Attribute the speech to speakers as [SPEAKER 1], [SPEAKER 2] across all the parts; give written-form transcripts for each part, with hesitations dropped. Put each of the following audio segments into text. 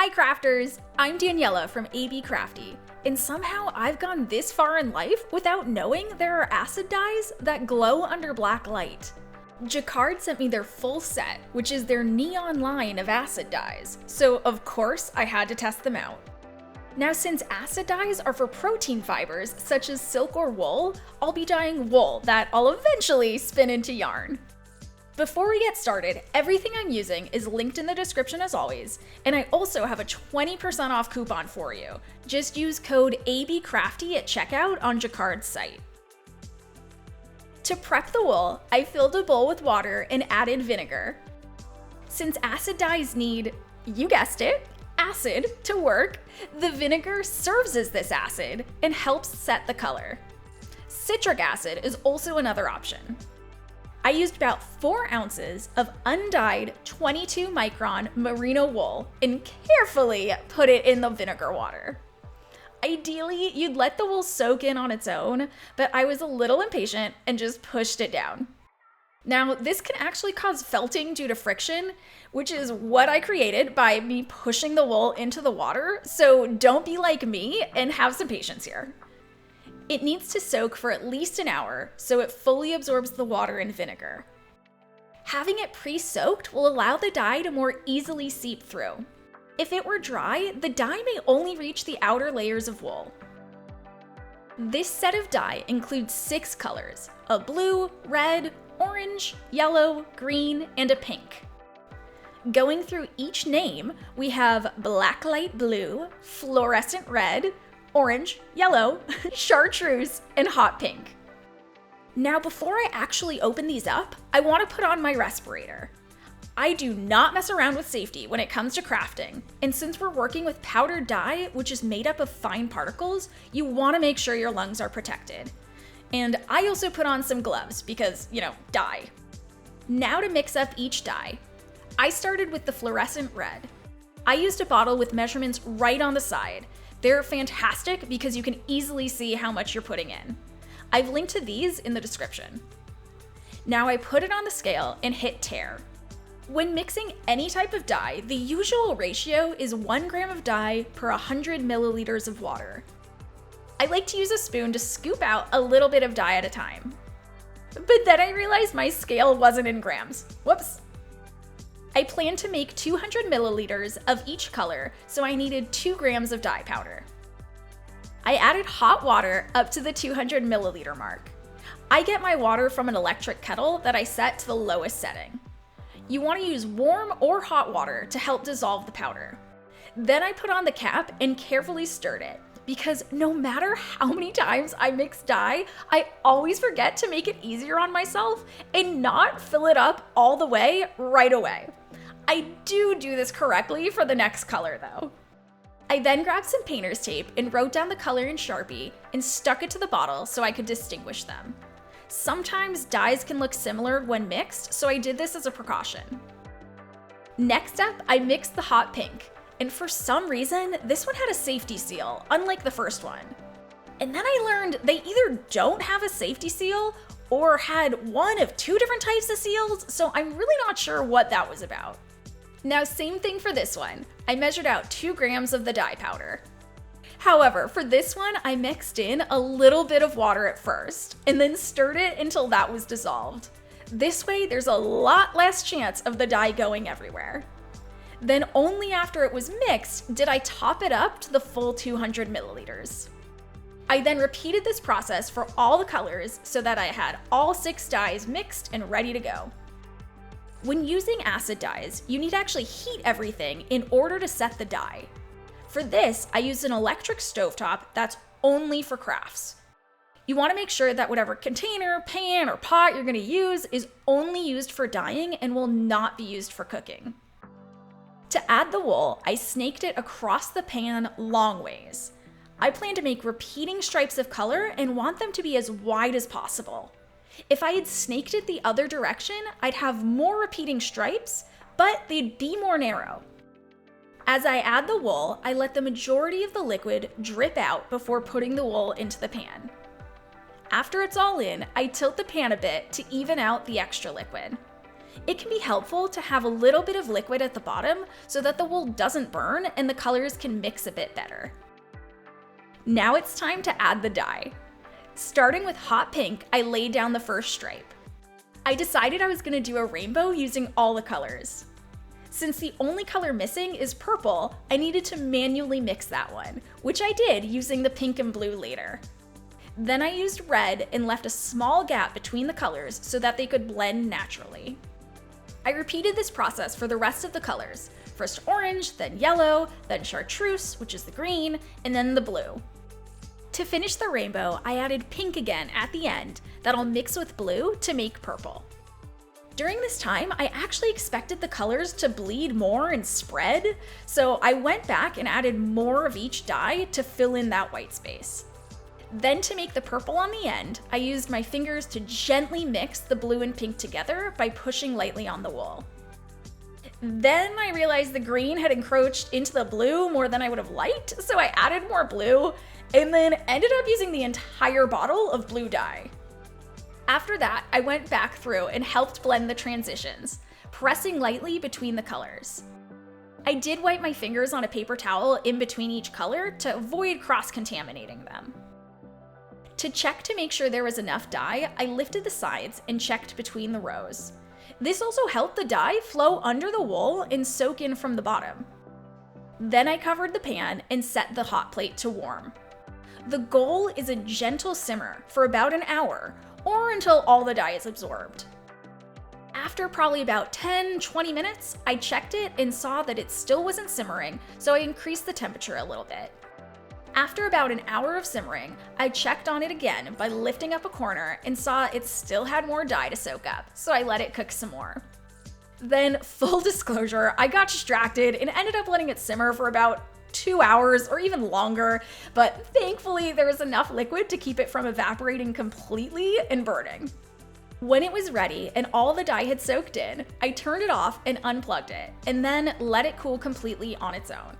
[SPEAKER 1] Hi crafters! I'm Daniela from ABCRAFTY, and somehow I've gone this far in life without knowing there are acid dyes that glow under black light. Jacquard sent me their full set, which is their neon line of acid dyes, so of course I had to test them out. Now since acid dyes are for protein fibers such as silk or wool, I'll be dyeing wool that I'll eventually spin into yarn. Before we get started, everything I'm using is linked in the description as always, and I also have a 20% off coupon for you. Just use code ABCRAFTY at checkout on Jacquard's site. To prep the wool, I filled a bowl with water and added vinegar. Since acid dyes need, you guessed it, acid to work, the vinegar serves as this acid and helps set the color. Citric acid is also another option. I used about 4 ounces of undyed 22 micron merino wool and carefully put it in the vinegar water. Ideally, you'd let the wool soak in on its own, but I was a little impatient and just pushed it down. Now, this can actually cause felting due to friction, which is what I created by me pushing the wool into the water, so don't be like me and have some patience here. It needs to soak for at least an hour so it fully absorbs the water and vinegar. Having it pre-soaked will allow the dye to more easily seep through. If it were dry, the dye may only reach the outer layers of wool. This set of dye includes 6 colors: a blue, red, orange, yellow, green, and a pink. Going through each name, we have Blacklight blue, fluorescent red, orange, yellow, chartreuse, and hot pink. Now before I actually open these up, I want to put on my respirator. I do not mess around with safety when it comes to crafting, and since we're working with powdered dye, which is made up of fine particles, you want to make sure your lungs are protected. And I also put on some gloves because, dye. Now to mix up each dye. I started with the fluorescent red. I used a bottle with measurements right on the side. They're fantastic because you can easily see how much you're putting in. I've linked to these in the description. Now I put it on the scale and hit tare. When mixing any type of dye, the usual ratio is 1 gram of dye per 100 milliliters of water. I like to use a spoon to scoop out a little bit of dye at a time. But then I realized my scale wasn't in grams. Whoops. I planned to make 200 milliliters of each color, so I needed 2 grams of dye powder. I added hot water up to the 200 milliliter mark. I get my water from an electric kettle that I set to the lowest setting. You want to use warm or hot water to help dissolve the powder. Then I put on the cap and carefully stirred it, because no matter how many times I mix dye, I always forget to make it easier on myself and not fill it up all the way right away. I do this correctly for the next color though. I then grabbed some painter's tape and wrote down the color in Sharpie and stuck it to the bottle so I could distinguish them. Sometimes dyes can look similar when mixed, so I did this as a precaution. Next up, I mixed the hot pink, and for some reason, this one had a safety seal, unlike the first one. And then I learned they either don't have a safety seal or had one of 2 different types of seals, so I'm really not sure what that was about. Now, same thing for this one. I measured out 2 grams of the dye powder. However, for this one, I mixed in a little bit of water at first, and then stirred it until that was dissolved. This way, there's a lot less chance of the dye going everywhere. Then only after it was mixed did I top it up to the full 200 milliliters. I then repeated this process for all the colors so that I had all 6 dyes mixed and ready to go. When using acid dyes, you need to actually heat everything in order to set the dye. For this, I used an electric stovetop that's only for crafts. You want to make sure that whatever container, pan, or pot you're going to use is only used for dyeing and will not be used for cooking. To add the wool, I snaked it across the pan long ways. I plan to make repeating stripes of color and want them to be as wide as possible. If I had snaked it the other direction, I'd have more repeating stripes, but they'd be more narrow. As I add the wool, I let the majority of the liquid drip out before putting the wool into the pan. After it's all in, I tilt the pan a bit to even out the extra liquid. It can be helpful to have a little bit of liquid at the bottom so that the wool doesn't burn and the colors can mix a bit better. Now it's time to add the dye. Starting with hot pink, I laid down the first stripe. I decided I was going to do a rainbow using all the colors. Since the only color missing is purple, I needed to manually mix that one, which I did using the pink and blue later. Then I used red and left a small gap between the colors so that they could blend naturally. I repeated this process for the rest of the colors. First orange, then yellow, then chartreuse, which is the green, and then the blue. To finish the rainbow, I added pink again at the end that'll mix with blue to make purple. During this time, I actually expected the colors to bleed more and spread, so I went back and added more of each dye to fill in that white space. Then to make the purple on the end, I used my fingers to gently mix the blue and pink together by pushing lightly on the wool. Then I realized the green had encroached into the blue more than I would have liked, so I added more blue, and then ended up using the entire bottle of blue dye. After that, I went back through and helped blend the transitions, pressing lightly between the colors. I did wipe my fingers on a paper towel in between each color to avoid cross-contaminating them. To check to make sure there was enough dye, I lifted the sides and checked between the rows. This also helped the dye flow under the wool and soak in from the bottom. Then I covered the pan and set the hot plate to warm. The goal is a gentle simmer for about an hour, or until all the dye is absorbed. After probably about 10-20 minutes, I checked it and saw that it still wasn't simmering, so I increased the temperature a little bit. After about an hour of simmering, I checked on it again by lifting up a corner and saw it still had more dye to soak up, so I let it cook some more. Then, full disclosure, I got distracted and ended up letting it simmer for about 2 hours or even longer, but thankfully there was enough liquid to keep it from evaporating completely and burning. When it was ready and all the dye had soaked in, I turned it off and unplugged it, and then let it cool completely on its own.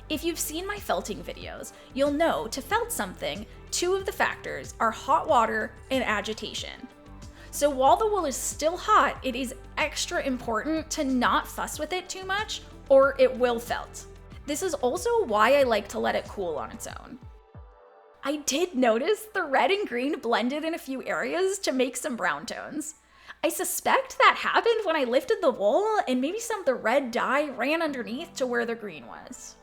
[SPEAKER 1] If you've seen my felting videos, you'll know to felt something, 2 of the factors are hot water and agitation. So while the wool is still hot, it is extra important to not fuss with it too much or it will felt. This is also why I like to let it cool on its own. I did notice the red and green blended in a few areas to make some brown tones. I suspect that happened when I lifted the wool and maybe some of the red dye ran underneath to where the green was.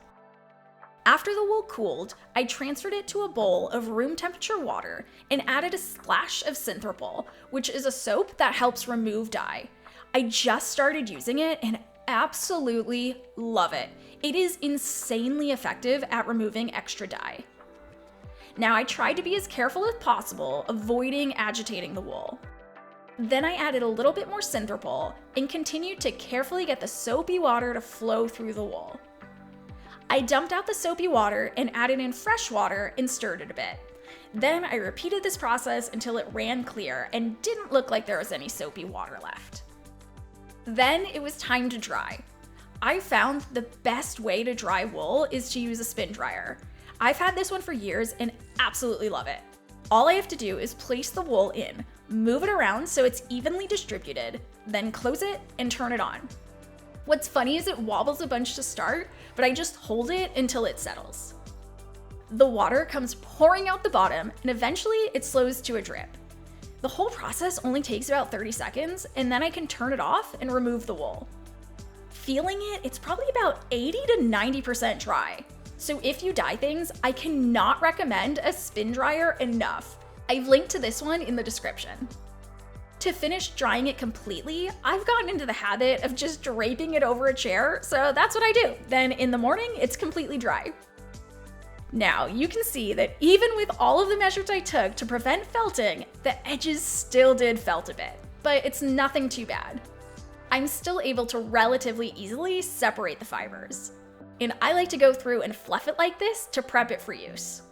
[SPEAKER 1] After the wool cooled, I transferred it to a bowl of room temperature water and added a splash of Synthropol, which is a soap that helps remove dye. I just started using it and absolutely love it. It is insanely effective at removing extra dye. Now I tried to be as careful as possible, avoiding agitating the wool. Then I added a little bit more Synthropol and continued to carefully get the soapy water to flow through the wool. I dumped out the soapy water and added in fresh water and stirred it a bit. Then I repeated this process until it ran clear and didn't look like there was any soapy water left. Then it was time to dry. I found the best way to dry wool is to use a spin dryer. I've had this one for years and absolutely love it. All I have to do is place the wool in, move it around so it's evenly distributed, then close it and turn it on. What's funny is it wobbles a bunch to start, but I just hold it until it settles. The water comes pouring out the bottom and eventually it slows to a drip. The whole process only takes about 30 seconds and then I can turn it off and remove the wool. Feeling it, it's probably about 80 to 90% dry. So if you dye things, I cannot recommend a spin dryer enough. I've linked to this one in the description. To finish drying it completely, I've gotten into the habit of just draping it over a chair, so that's what I do. Then in the morning, it's completely dry. Now, you can see that even with all of the measures I took to prevent felting, the edges still did felt a bit, but it's nothing too bad. I'm still able to relatively easily separate the fibers. And I like to go through and fluff it like this to prep it for use.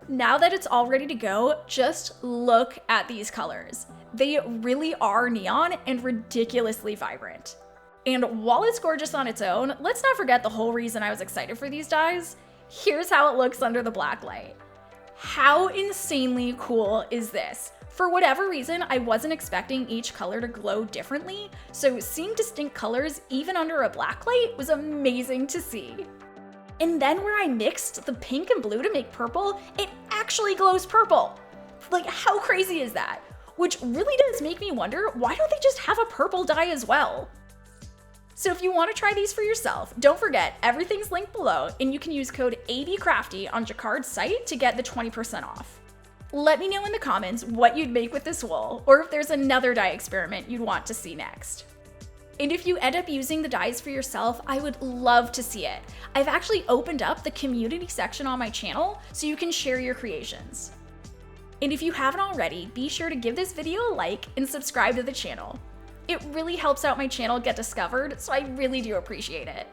[SPEAKER 1] Now that it's all ready to go, just look at these colors. They really are neon and ridiculously vibrant. And while it's gorgeous on its own, let's not forget the whole reason I was excited for these dyes. Here's how it looks under the black light. How insanely cool is this? For whatever reason, I wasn't expecting each color to glow differently, so seeing distinct colors even under a blacklight was amazing to see. And then where I mixed the pink and blue to make purple, it actually glows purple. Like, how crazy is that? Which really does make me wonder, why don't they just have a purple dye as well? So if you want to try these for yourself, don't forget everything's linked below and you can use code ABCRAFTY on Jacquard's site to get the 20% off. Let me know in the comments what you'd make with this wool, or if there's another dye experiment you'd want to see next. And if you end up using the dyes for yourself, I would love to see it. I've actually opened up the community section on my channel so you can share your creations. And if you haven't already, be sure to give this video a like and subscribe to the channel. It really helps out my channel get discovered, so I really do appreciate it.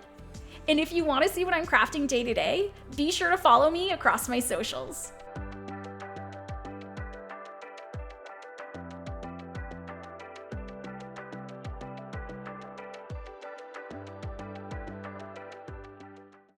[SPEAKER 1] And if you want to see what I'm crafting day to day, be sure to follow me across my socials.